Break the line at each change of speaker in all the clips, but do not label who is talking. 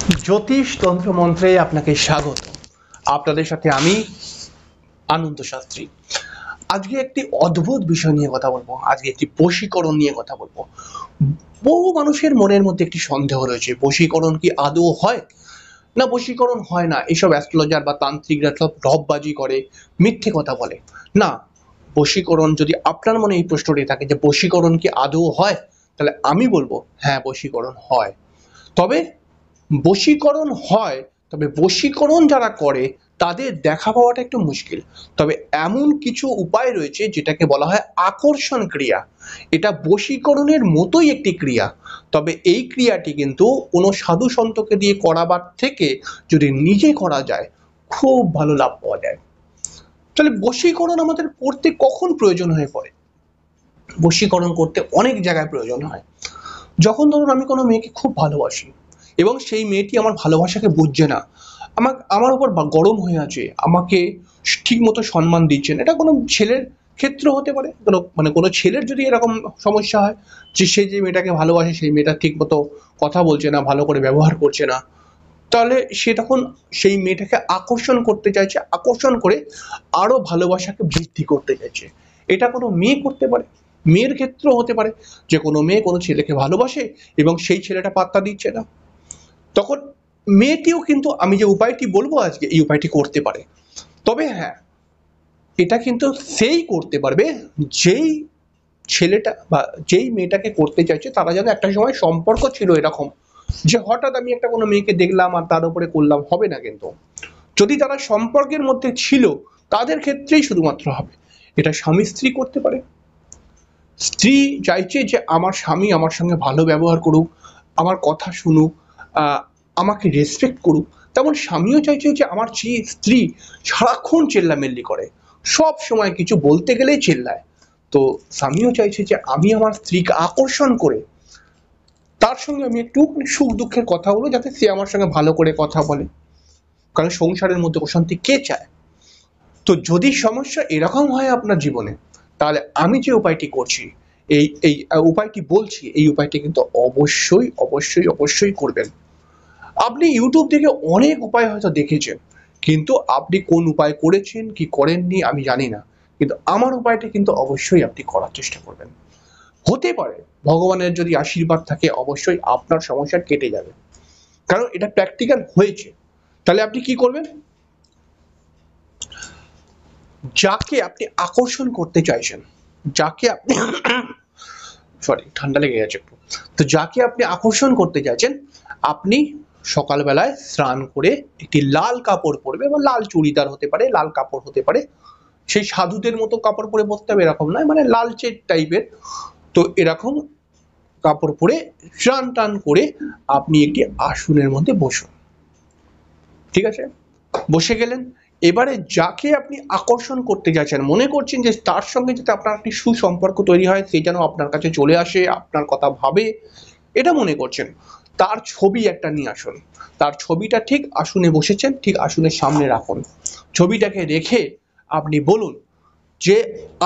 জ্যোতিষ তন্ত্র মন্ত্রে আপনাকে স্বাগত। আপনাদের সাথে আমি আনন্দ শাস্ত্রী। আজকে একটি অদ্ভুত বিষয় নিয়ে কথা বলবো। আজকে একটি বশীকরণ নিয়ে কথা বলবো। বহু মানুষের মনের মধ্যে একটি সন্দেহ রয়েছে, বশীকরণ কি আদৌ হয় না বশীকরণ হয় না। এসব অ্যাস্ট্রোলজার বা তান্ত্রিকরা সব ঢপবাজি করে, মিথ্যে কথা বলে। না, বশীকরণ, যদি আপনার মনে এই প্রশ্নটি থাকে যে বশীকরণ কি আদৌ হয়, তাহলে আমি বলবো হ্যাঁ, বশীকরণ হয়। তবে বশীকরণ হয়, তবে বশীকরণ যারা করে তাদের দেখা পাওয়াটা একটু মুশকিল। তবে এমন কিছু উপায় রয়েছে যেটাকে বলা হয় আকর্ষণ ক্রিয়া। এটা বশীকরণের মতোই একটি ক্রিয়া, তবে এই ক্রিয়াটি কিন্তু কোনো সাধু সন্তকে দিয়ে করাবার থেকে যদি নিজে করা যায়, খুব ভালো লাভ পাওয়া যায়। তাহলে বশীকরণ আমাদের করতে কখন প্রয়োজন হয়ে পড়ে? বশীকরণ করতে অনেক জায়গায় প্রয়োজন হয়। যখন ধরুন আমি কোনো মেয়েকে খুব ভালোবাসি এবং সেই মেয়েটি আমার ভালোবাসাকে বুঝছে না, আমার উপর গরম হয়ে আছে, আমাকে ঠিক মতো সম্মান দিচ্ছে না। এটা কোনো ছেলের ক্ষেত্রে হতে পারে, কোনো ছেলের যদি এরকম সমস্যা হয় যে সে যে মেয়েটাকে ভালোবাসে সেই মেয়েটা ঠিক মতো কথা বলছে না, ভালো করে ব্যবহার করছে না, তাহলে সে তখন সেই মেয়েটাকে আকর্ষণ করতে চাইছে, আকর্ষণ করে আরো ভালোবাসাকে বৃদ্ধি করতে চাইছে। এটা কোনো মেয়ে করতে পারে, মেয়ের ক্ষেত্রেও হতে পারে যে কোনো মেয়ে কোনো ছেলেকে ভালোবাসে এবং সেই ছেলেটা পাত্তা দিচ্ছে না, তখন মেয়েটিও কিন্তু আমি যে উপায়টি বলবো আজকে এই উপায়টি করতে পারে। তবে হ্যাঁ, এটা কিন্তু সেই করতে পারবে যেই ছেলেটা বা যেই মেয়েটাকে করতে চাইছে তারা যেন একটা সময় সম্পর্ক ছিল এরকম যে হঠাৎ আমি একটা কোনো মেয়েকে দেখলাম আর তার উপরে করলাম, হবে না। কিন্তু যদি তারা সম্পর্কের মধ্যে ছিল তাদের ক্ষেত্রেই শুধুমাত্র হবে। এটা স্বামী স্ত্রী করতে পারে। স্ত্রী চাইছে যে আমার স্বামী আমার সঙ্গে ভালো ব্যবহার করুক, আমার কথা শুনুক, আমাকে রেসপেক্ট করুক। তেমন স্বামীও চাইছে যে আমার স্ত্রী সারাক্ষণ চেল্লামেল্লি করে, সব সময় কিছু বলতে গেলেই চেল্লায়। তো স্বামীও চাইছে যে আমি আমার স্ত্রীকে আকর্ষণ করে তার সঙ্গে আমি একটু সুখ দুঃখের কথা বলবো, যাতে সে আমার সঙ্গে ভালো করে কথা বলে। কারণ সংসারের মধ্যে অশান্তি কে চায়? তো যদি সমস্যা এরকম হয় আপনার জীবনে, তাহলে আমি যে উপায়টি করছি, এই এই উপায়টি বলছি, এই উপায়টি কিন্তু অবশ্যই অবশ্যই অবশ্যই করবেন। আপনি ইউটিউব থেকে অনেক উপায় হয়তো দেখেছেন, কিন্তু আপনি কোন উপায় করেছেন কি করেননি আমি জানি না, কিন্তু আমার উপায়টি কিন্তু অবশ্যই আপনি করার চেষ্টা করবেন। হতে পারে ভগবানের যদি আশীর্বাদ থাকে অবশ্যই আপনার সমস্যা কেটে যাবে, কারণ এটা প্র্যাকটিক্যাল হয়েছে। তাহলে আপনি কি করবেন? যাকে আপনি আকর্ষণ করতে চাইছেন, যাকে আপনি সরি ঠান্ডা লেগে গেছে একটু, তো যাকে আপনি আকর্ষণ করতে চাইছেন, আপনি সকালবেলায় স্নান করে একটি লাল কাপড় পরবে, বা লাল চুড়িদার হতে পারে, লাল কাপড় হতে পারে, সেই সাধুদের মতো কাপড় পরে বসতে হবে এরকম নয়, মানে লালচে টাইপের। তো এরকম কাপড় পরে স্নান টান করে আপনি একটি আসনের মধ্যে বসুন। ঠিক আছে, বসে গেলেন। এবারে যাকে আপনি আকর্ষণ করতে চাইছেন, মনে করছেন যে তার সঙ্গে যাতে আপনার একটি সুসম্পর্ক তৈরি হয়, সে যেন আপনার কাছে চলে আসে, আপনার কথা ভাবে, এটা মনে করছেন, তার ছবি একটা নিয়ে আসুন। তার ছবিটা ঠিক আসনে বসেছেন, ঠিক আসনের সামনে রাখুন। ছবিটাকে রেখে আপনি বলুন যে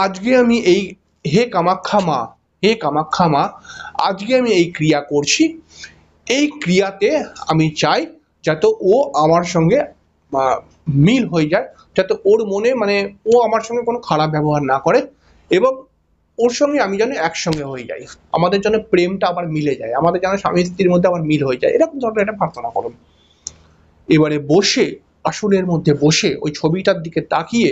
আজকে আমি এই, হে কামাখ্যা মা, হে কামাখ্যা মা, আজকে আমি এই ক্রিয়া করছি। এই ক্রিয়াতে আমি চাই যাতে ও আমার সঙ্গে মিল হয়ে যায়, যাতে ওর মনে, মানে ও আমার সঙ্গে কোনো খারাপ ব্যবহার না করে, এবং ওর সঙ্গে আমি যেন একসঙ্গে হয়ে যাই, আমাদের যেন প্রেমটা আবার মিলে যায়, আমাদের যেন স্বামী স্ত্রীর মধ্যে আবার মিল হয়ে যায়, এরকম ধরনের একটা প্রার্থনা করুন। এবারে বসে, আসনের মধ্যে বসে ওই ছবিটার দিকে তাকিয়ে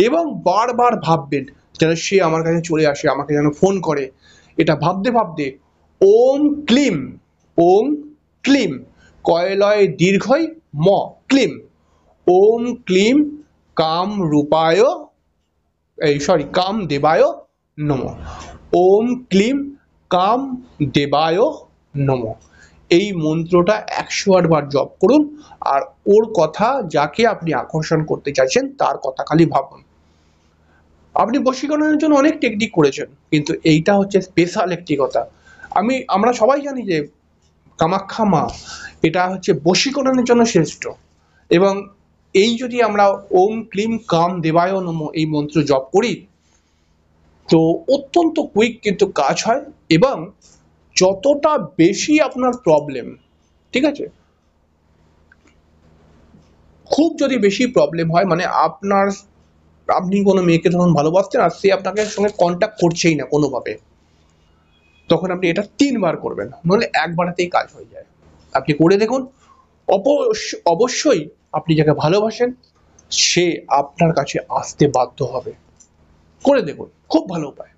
এবং বারবার ভাববেন যেন সে আমার কাছে চলে আসে, আমাকে যেন ফোন করে। এটা ভাবতে ভাবতে ওম ক্লিম, ওম ক্লিম, কয়লয় দীর্ঘই ম, ক্লিম, ওম ক্লিম কাম রূপায়, কাম দেবায় নম, ওম ক্লিম কাম দেবায় নম। এই মন্ত্রটা 108 বার জপ করুন, আর ওর কথা, যাকে আপনি আকর্ষণ করতে চাইছেন তার কথা খালি ভাবুন। আপনি বশীকরণের জন্য অনেক টেকনিক করেছেন, কিন্তু এইটা হচ্ছে স্পেশাল একটি কথা। আমরা সবাই জানি যে কামাখ্যা মা, এটা হচ্ছে বশীকরণের জন্য শ্রেষ্ঠ। এবং এই যদি আমরা ওম ক্লিম কাম দেবায় নমঃ এই মন্ত্র জপ করি, তো অত্যন্ত কুইক কিন্তু কাজ হয়। এবং যতটা বেশি আপনার প্রবলেম, ঠিক আছে, খুব যদি বেশি প্রবলেম হয়, মানে আপনি কোনো মেয়েকে যখন ভালোবাসছেন আর সে আপনাকে সঙ্গে কন্ট্যাক্ট করছেই না কোনোভাবে, তখন আপনি এটা 3 বার করবেন, নইলে একবারেতেই কাজ হয়ে যায়। আপনি করে দেখুন, অবশ্যই আপনি যাকে ভালোবাসেন সে আপনার কাছে আসতে বাধ্য হবে। করে দেখুন, খুব ভালো উপায়।